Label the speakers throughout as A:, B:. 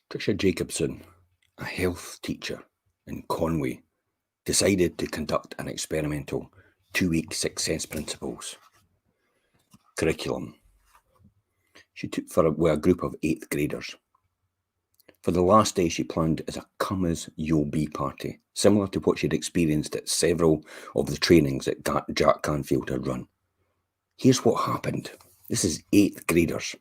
A: Tricia Jacobson, a health teacher in Conway, decided to conduct an experimental 2-week success principles curriculum. She took with a group of 8th graders. For the last day, she planned as a come as you'll be party, similar to what she'd experienced at several of the trainings that Jack Canfield had run. Here's what happened. This is 8th graders.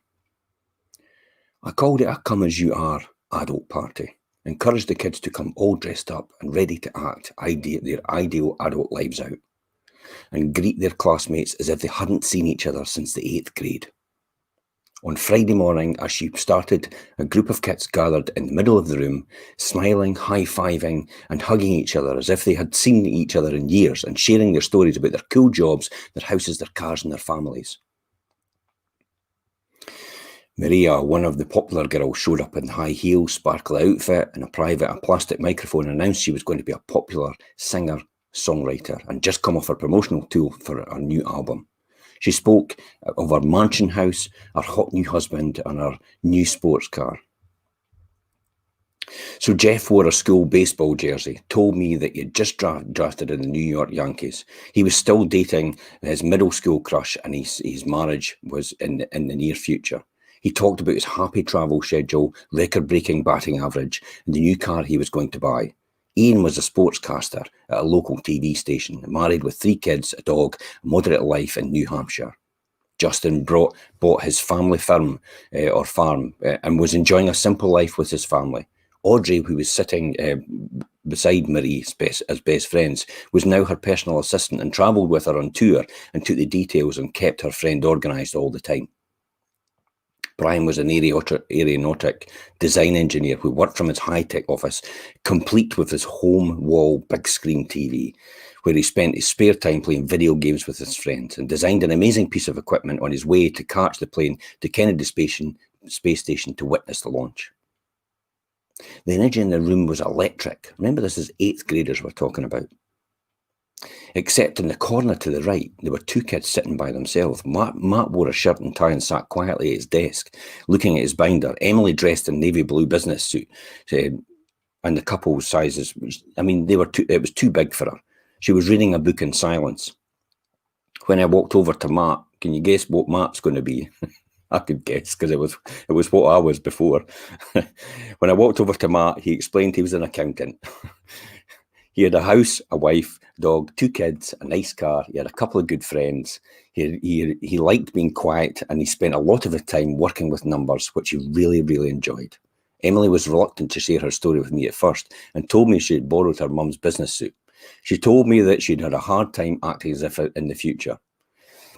A: I called it a come as you are adult party. Encouraged the kids to come all dressed up and ready to act their ideal adult lives out and greet their classmates as if they hadn't seen each other since the 8th grade. On Friday morning, as she started, a group of kids gathered in the middle of the room, smiling, high-fiving and hugging each other as if they had seen each other in years and sharing their stories about their cool jobs, their houses, their cars and their families. Maria, one of the popular girls, showed up in high heels, sparkly outfit and a plastic microphone and announced she was going to be a popular singer-songwriter and just come off her promotional tour for her new album. She spoke of her mansion house, her hot new husband and her new sports car. So Jeff wore a school baseball jersey, told me that he had just drafted in the New York Yankees. He was still dating his middle school crush and his marriage was in the near future. He talked about his happy travel schedule, record-breaking batting average, and the new car he was going to buy. Ian was a sportscaster at a local TV station, married with 3 kids, a dog, a moderate life in New Hampshire. Justin bought his family farm and was enjoying a simple life with his family. Audrey, who was sitting beside Marie as best friends, was now her personal assistant and travelled with her on tour and took the details and kept her friend organised all the time. Brian was an aeronautic design engineer who worked from his high-tech office, complete with his home wall big screen TV, where he spent his spare time playing video games with his friends and designed an amazing piece of equipment on his way to catch the plane to Kennedy Space Station to witness the launch. The energy in the room was electric. Remember, this is 8th graders we're talking about. Except in the corner to the right, there were 2 kids sitting by themselves. Matt wore a shirt and tie and sat quietly at his desk, looking at his binder. Emily dressed in navy blue business suit, and the couple's sizes, it was too big for her. She was reading a book in silence. When I walked over to Matt, can you guess what Matt's going to be? I could guess because it was what I was before. When I walked over to Matt, he explained he was an accountant. He had a house, a wife, dog, 2 kids, a nice car. He had a couple of good friends. He liked being quiet and he spent a lot of his time working with numbers, which he really, really enjoyed. Emily was reluctant to share her story with me at first and told me she had borrowed her mum's business suit. She told me that she'd had a hard time acting as if in the future,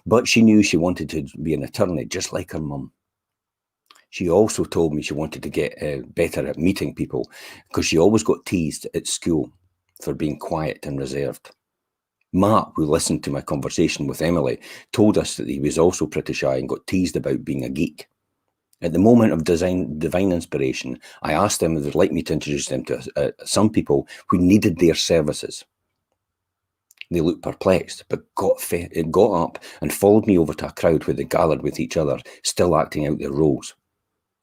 A: but she knew she wanted to be an attorney just like her mum. She also told me she wanted to get better at meeting people because she always got teased at school for being quiet and reserved. Matt, who listened to my conversation with Emily, told us that he was also pretty shy and got teased about being a geek. At the moment of divine inspiration, I asked them if they'd like me to introduce them to some people who needed their services. They looked perplexed, but got up and followed me over to a crowd where they gathered with each other, still acting out their roles.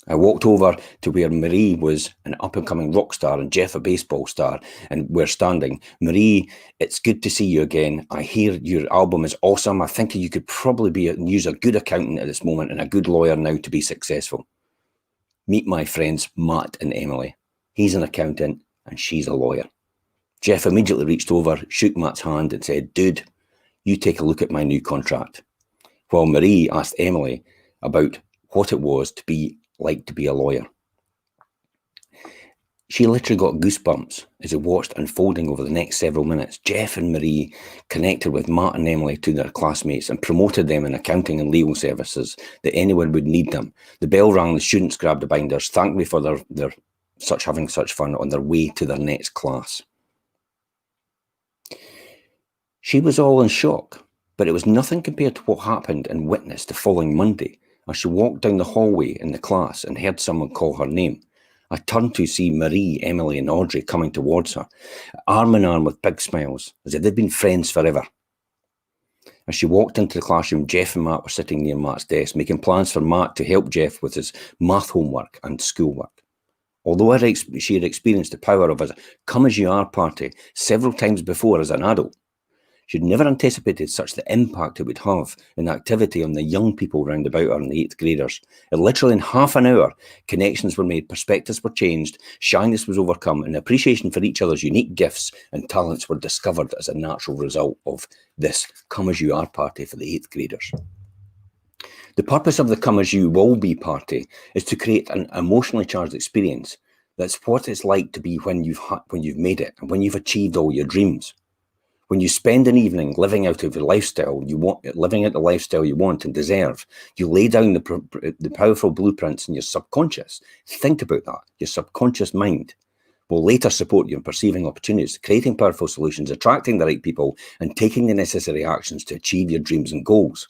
A: I walked over to where Marie was an up-and-coming rock star and Jeff a baseball star, and we're standing. Marie, it's good to see you again. I hear your album is awesome. I think you could probably use a good accountant at this moment and a good lawyer now to be successful. Meet my friends Matt and Emily. He's an accountant and she's a lawyer. Jeff immediately reached over, shook Matt's hand and said, "Dude, you take a look at my new contract." While Marie asked Emily about what it was to be a lawyer. She literally got goosebumps as it watched unfolding over the next several minutes. Jeff and Marie connected with Matt and Emily to their classmates and promoted them in accounting and legal services that anyone would need them. The bell rang, the students grabbed the binders, thanked me for their having such fun on their way to their next class. She was all in shock, but it was nothing compared to what happened and witnessed the following Monday. As she walked down the hallway in the class and heard someone call her name, I turned to see Marie, Emily and Audrey coming towards her, arm in arm with big smiles, as if they'd been friends forever. As she walked into the classroom, Jeff and Matt were sitting near Matt's desk, making plans for Matt to help Jeff with his math homework and schoolwork. Although she had experienced the power of a come-as-you-are party several times before as an adult, she'd never anticipated such the impact it would have in the activity on the young people round about her and the 8th graders. And literally in half an hour, connections were made, perspectives were changed, shyness was overcome, and appreciation for each other's unique gifts and talents were discovered as a natural result of this come-as-you-are party for the 8th graders. The purpose of the Come As You Will Be party is to create an emotionally charged experience. That's what it's like to be when you've made it and when you've achieved all your dreams. When you spend an evening living out of the lifestyle you want, living out the lifestyle you want and deserve, you lay down the powerful blueprints in your subconscious. Think about that. Your subconscious mind will later support you in perceiving opportunities, creating powerful solutions, attracting the right people, and taking the necessary actions to achieve your dreams and goals.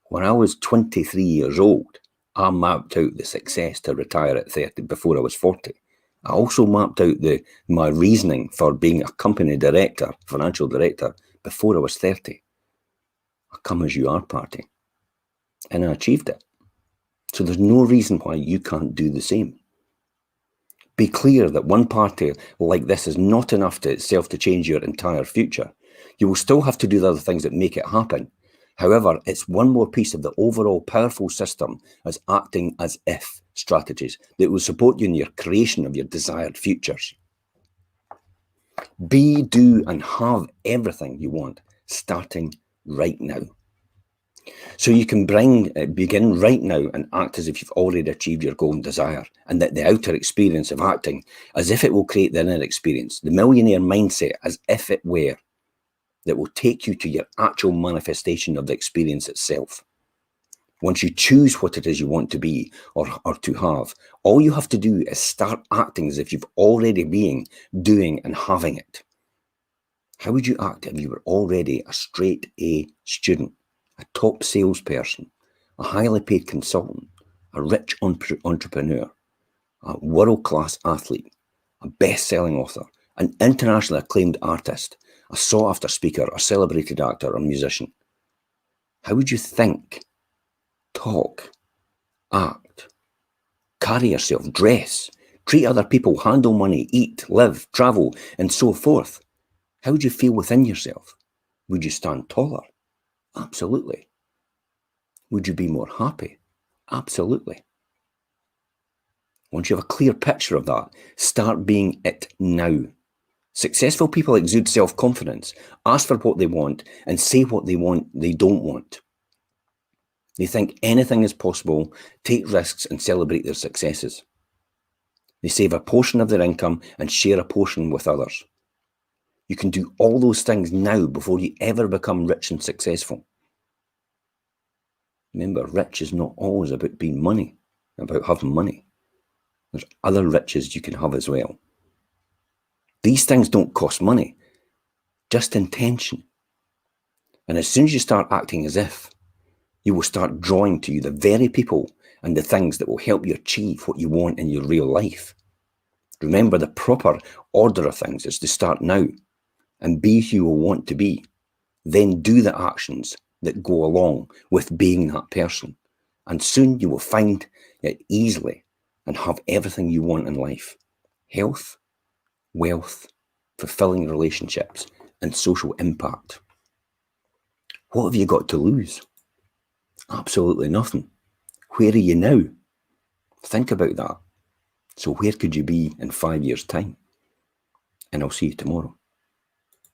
A: When I was 23 years old, I mapped out the success to retire at 30 before I was 40. I also mapped out my reasoning for being a company director, financial director, before I was 30. A come-as-you-are party. And I achieved it. So there's no reason why you can't do the same. Be clear that one party like this is not enough to itself to change your entire future. You will still have to do the other things that make it happen. However, it's one more piece of the overall powerful system as acting as if strategies that will support you in your creation of your desired futures. Be, do, and have everything you want, starting right now. So you can begin right now and act as if you've already achieved your goal and desire, and that the outer experience of acting as if it will create the inner experience, the millionaire mindset as if it were, that will take you to your actual manifestation of the experience itself. Once you choose what it is you want to be or to have, all you have to do is start acting as if you've already been doing and having it. How would you act if you were already a straight A student, a top salesperson, a highly paid consultant, a rich entrepreneur, a world-class athlete, a best-selling author, an internationally acclaimed artist, a sought-after speaker, a celebrated actor or musician? How would you think, talk, act, carry yourself, dress, treat other people, handle money, eat, live, travel, and so forth? How would you feel within yourself? Would you stand taller? Absolutely. Would you be more happy? Absolutely. Once you have a clear picture of that, start being it now. Successful people exude self-confidence, ask for what they want, and say what they don't want. They think anything is possible, take risks, and celebrate their successes. They save a portion of their income and share a portion with others. You can do all those things now before you ever become rich and successful. Remember, rich is not always about being money, about having money. There's other riches you can have as well. These things don't cost money, just intention. And as soon as you start acting as if, you will start drawing to you the very people and the things that will help you achieve what you want in your real life. Remember, the proper order of things is to start now and be who you will want to be. Then do the actions that go along with being that person. And soon you will find it easily and have everything you want in life. Health, wealth, fulfilling relationships, and social impact. What have you got to lose? Absolutely nothing. Where are you now? Think about that. So where could you be in 5 years' time? And I'll see you tomorrow.